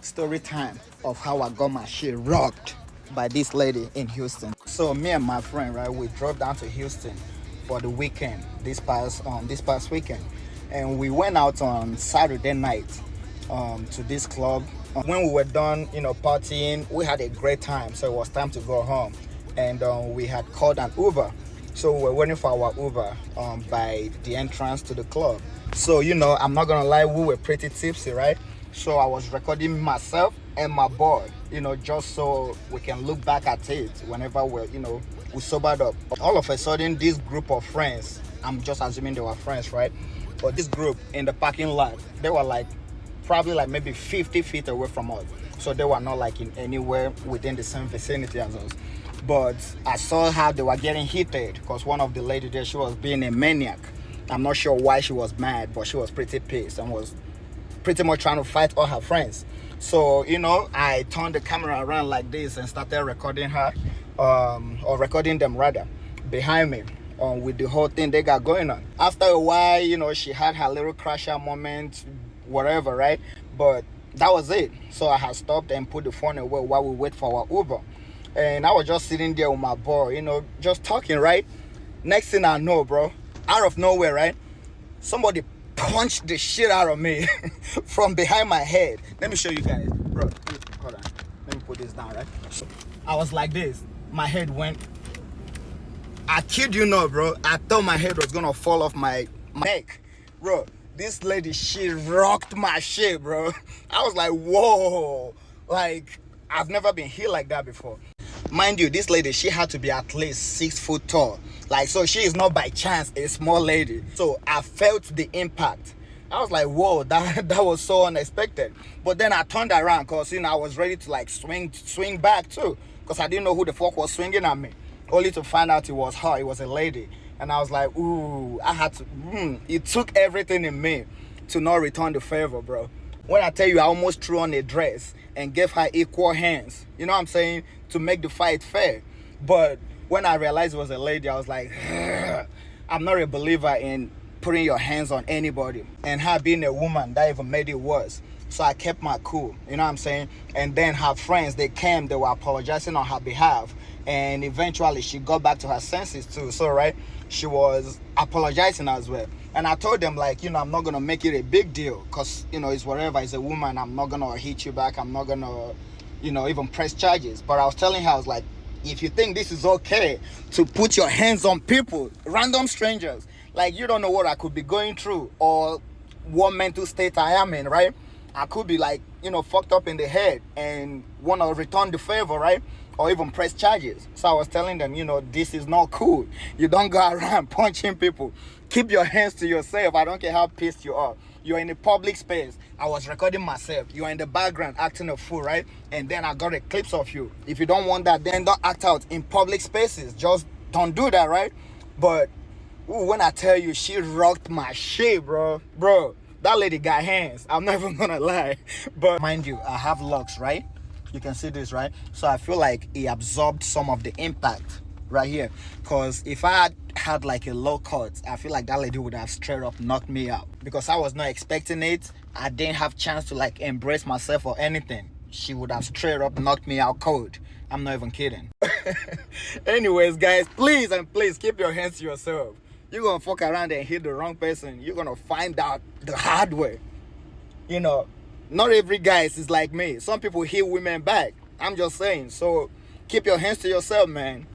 story time of how I got my shit rocked by this lady in Houston. So me and my friend, right, we drove down to Houston for the weekend this past weekend, and we went out on Saturday night to this club. When we were done, partying, we had a great time. So it was time to go home, and we had called an Uber. So we were waiting for our Uber by the entrance to the club. So I'm not gonna lie, we were pretty tipsy, right? So I was recording myself and my boy, just so we can look back at it whenever we sobered up. All of a sudden, this group of friends, I'm just assuming they were friends, right? But this group in the parking lot, they were like probably like maybe 50 feet away from us. So they were not like in anywhere within the same vicinity as us. But I saw how they were getting heated because one of the ladies there, she was being a maniac. I'm not sure why she was mad, but she was pretty pissed and was pretty much trying to fight all her friends. So, I turned the camera around like this and started recording her, or recording them rather, behind me, with the whole thing they got going on. After a while, she had her little crasher moment, whatever, right? But that was it. So I had stopped and put the phone away while we wait for our Uber. And I was just sitting there with my boy, just talking, right? Next thing I know, bro, out of nowhere, right? Somebody punched the shit out of me from behind my head. Let me show you guys. Bro, hold on. Let me put this down, right? So I was like this. My head went. I kid you not, bro. I thought my head was gonna fall off my neck. Bro, this lady, she rocked my shit, bro. I was like, whoa. Like, I've never been hit like that before. Mind you, this lady, she had to be at least 6 foot tall. Like, so she is not by chance a small lady. So I felt the impact. I was like, whoa, that was so unexpected. But then I turned around because, I was ready to like swing back too. Because I didn't know who the fuck was swinging at me. Only to find out it was her, it was a lady. And I was like, ooh, I had to, it took everything in me to not return the favor, bro. When I tell you I almost threw on a dress and gave her equal hands, you know what I'm saying, to make the fight fair. But when I realized it was a lady, I was like, I'm not a believer in putting your hands on anybody. And her being a woman, that even made it worse. So I kept my cool, you know what I'm saying? And then her friends, they came, they were apologizing on her behalf. And eventually she got back to her senses too. So, right, she was apologizing as well. And I told them, like, I'm not going to make it a big deal because, it's whatever. It's a woman. I'm not going to hit you back. I'm not going to, even press charges. But I was telling her, I was like, if you think this is okay to put your hands on people, random strangers, like, you don't know what I could be going through or what mental state I am in, right? I could be like, fucked up in the head and want to return the favor, right? Or even press charges. So I was telling them, this is not cool. You don't go around punching people. Keep your hands to yourself. I don't care how pissed you are. You're in a public space. I was recording myself. You're in the background acting a fool, right? And then I got a clips of you. If you don't want that, then don't act out in public spaces. Just don't do that, right? But when I tell you, she rocked my shit, bro. Bro, that lady got hands. I'm not even gonna lie. But mind you, I have locks, right? You can see this, right? So I feel like it absorbed some of the impact right here. Because if I had like a low cut, I feel like that lady would have straight up knocked me out. Because I was not expecting it. I didn't have chance to like embrace myself or anything. She would have straight up knocked me out cold. I'm not even kidding. Anyways, guys, please and please keep your hands to yourself. You're gonna fuck around and hit the wrong person. You're gonna find out the hard way. Not every guy is like me. Some people hit women back. I'm just saying. So keep your hands to yourself, man.